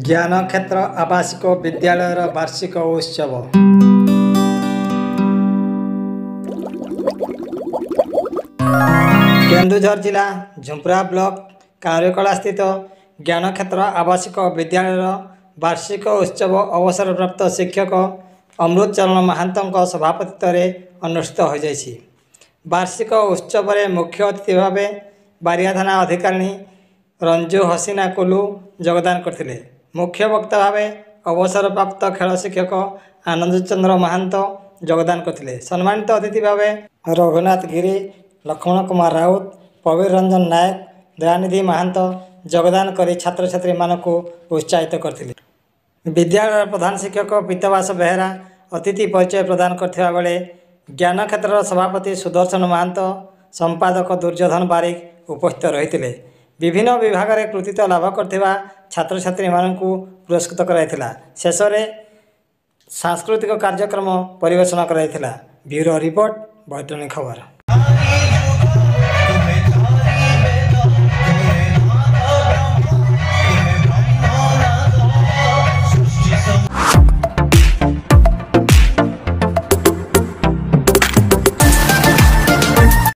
ज्ञानक्षेत्र आवासिक विद्यालयर वार्षिक उत्सव। केन्दुझर जिला झुंपरा ब्लॉक कार्यकला स्थित ज्ञानक्षेत्र आवासिक विद्यालयर वार्षिक उत्सव अवसरप्राप्त शिक्षक अमृतचरण महांतों सभापतित्व अनुष्ठित हो जाइछि। वार्षिक उत्सव मुख्य अतिथि भाव बारिया थाना अधिकारी रंजू हसीना कुलू योगदान करथिले। मुख्य वक्ता भाव अवसरप्राप्त खेल शिक्षक आनंद चंद्र महांत योगदान करथिले। सम्मानित अतिथि भाव रघुनाथ गिरी, लक्ष्मण कुमार राउत, पवीर रंजन नायक, दयानिधि महांत योगदान करी छात्र छात्री मानकु उत्साहित करथिले। विद्यालय प्रधान शिक्षक पीतवास बेहेरा अतिथि परिचय प्रदान करथिबा बेले ज्ञानक्षेत्र सभापति सुदर्शन महांत, संपादक दुर्योधन बारिक उपस्थित रहिथिले। विभिन्न विभाग में कृतित्व लाभ करथिबा छात्र छात्री मानकु पुरस्कृत कराइथिला। शेष में सांस्कृतिक कार्यक्रम परिवेषण कराइथिला। ब्यूरो रिपोर्ट, बैतरणी खबर।